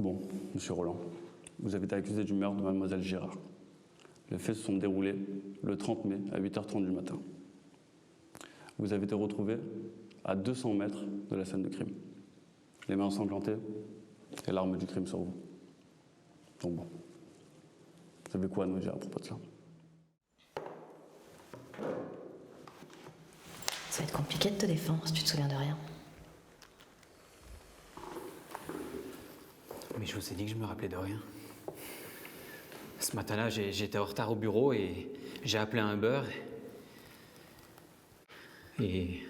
Bon, monsieur Roland, vous avez été accusé du meurtre de mademoiselle Girard. Les faits se sont déroulés le 30 mai à 8h30 du matin. Vous avez été retrouvé à 200 mètres de la scène de crime. Les mains ensanglantées et l'arme du crime sur vous. Donc bon, vous savez quoi à nous dire à propos de ça? Ça va être compliqué de te défendre si tu te souviens de rien. Mais je vous ai dit que je me rappelais de rien. Ce matin-là, j'étais en retard au bureau et j'ai appelé un Uber. Et...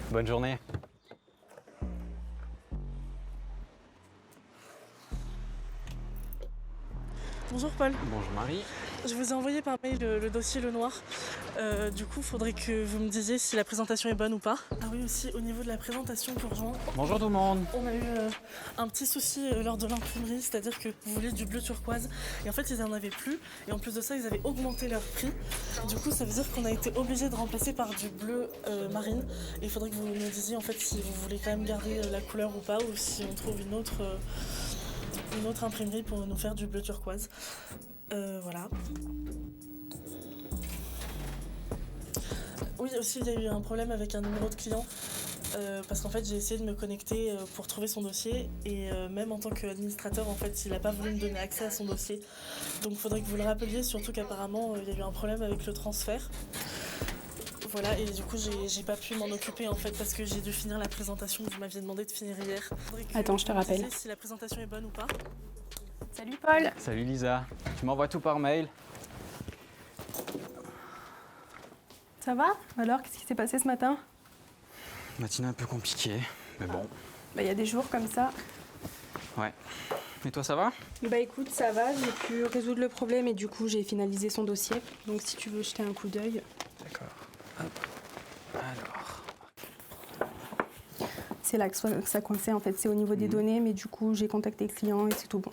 Bonne journée. Bonjour Paul, Bonjour Marie. je vous ai envoyé par mail le dossier Le Noir. Du coup, il faudrait que vous me disiez si la présentation est bonne ou pas. Ah oui, aussi au niveau de la présentation pour Jean, Bonjour tout le monde. on a eu un petit souci lors de l'imprimerie, c'est-à-dire que vous vouliez du bleu turquoise et en fait ils en avaient plus et en plus de ça ils avaient augmenté leur prix. Du coup ça veut dire qu'on a été obligé de remplacer par du bleu marine et il faudrait que vous nous disiez en fait si vous voulez quand même garder la couleur ou pas ou si on trouve une autre imprimerie pour nous faire du bleu turquoise. Voilà. Oui, aussi il y a eu un problème avec un numéro de client parce qu'en fait j'ai essayé de me connecter pour trouver son dossier et même en tant qu'administrateur en fait il n'a pas voulu me donner accès à son dossier. Donc il faudrait que vous le rappeliez, surtout qu'apparemment il y a eu un problème avec le transfert. Voilà, et du coup j'ai pas pu m'en occuper en fait parce que j'ai dû finir la présentation que vous m'aviez demandé de finir hier. Attends, je te rappelle. Vous me disiez si la présentation est bonne ou pas. Salut Paul. Salut Lisa. Tu m'envoies tout par mail. Ça va? Alors, qu'est-ce qui s'est passé ce matin? Matinée un peu compliquée, mais bon. Bah, y a des jours comme ça. Ouais. Et toi, ça va? Bah écoute, ça va, j'ai pu résoudre le problème et du coup j'ai finalisé son dossier. Donc si tu veux jeter un coup d'œil. D'accord. Hop. Alors. C'est là que ça coinçait en fait, c'est au niveau des données, mais du coup j'ai contacté le client et c'est tout bon.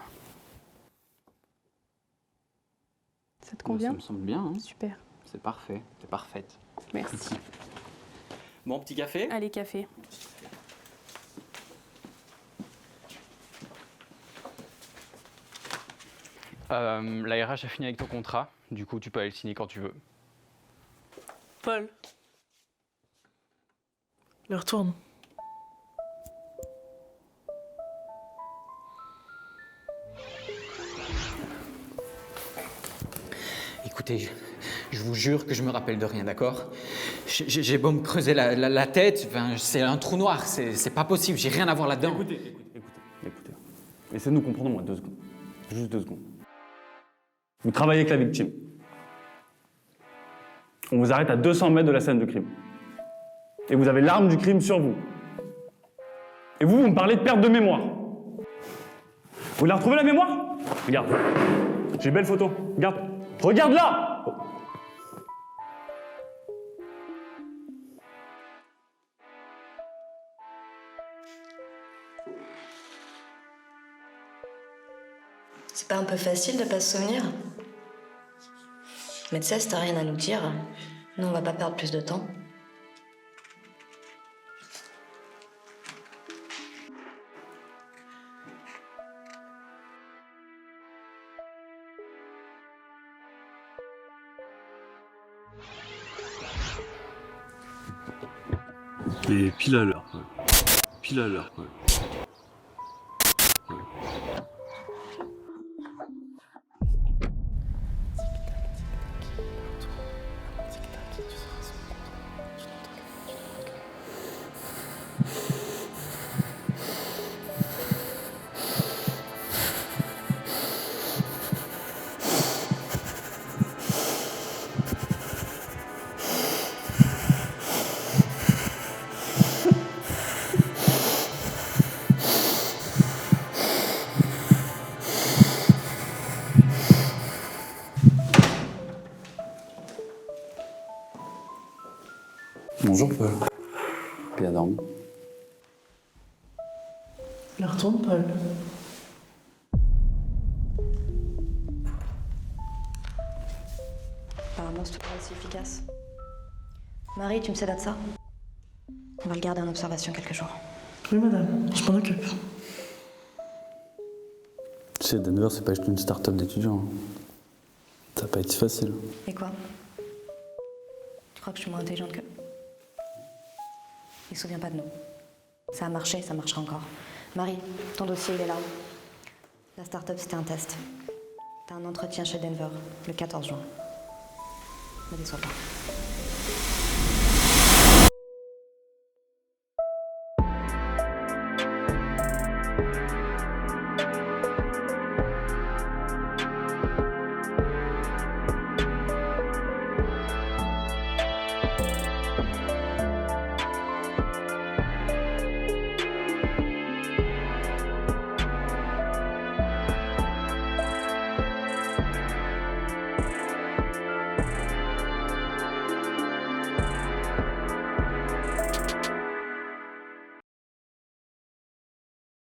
Ça te convient? Ça me semble bien. Hein. Super. C'est parfait. T'es parfaite. Merci. Bon, petit café? Allez, café. La RH a fini avec ton contrat. Du coup, tu peux aller le signer quand tu veux. Paul. Leur tourne. Écoutez, je vous jure que je me rappelle de rien, d'accord? J'ai beau me creuser la tête, enfin, c'est un trou noir, c'est pas possible, j'ai rien à voir là-dedans. Écoutez. Laissez-nous comprendre, moi, 2 secondes. Juste 2 secondes. Vous travaillez avec la victime. On vous arrête à 200 mètres de la scène de crime. Et vous avez l'arme du crime sur vous. Et vous me parlez de perte de mémoire. Vous voulez retrouver la mémoire? Regarde. J'ai une belle photo. Regarde. Regarde là! C'est pas un peu facile de pas se souvenir? Mais tu sais, si t'as rien à nous dire, nous on va pas perdre plus de temps. Et pile à l'heure, Paul. Pile à l'heure, Paul. Bonjour, Paul. Bien dormi. Leur tourne, Paul. Apparemment, c'est toujours aussi efficace. Marie, tu me cèdes de ça? va le garder en observation quelques jours. Oui, madame, je m'en occupe. Tu sais, Denver, c'est pas juste une start-up d'étudiants. Ça va pas être si facile. Et quoi? Tu crois que je suis moins intelligente qu'eux? Il se souvient pas de nous. Ça a marché, ça marchera encore. Marie, ton dossier, il est là. La start-up, c'était un test. T'as un entretien chez Denver, le 14 juin. Ne déçois pas.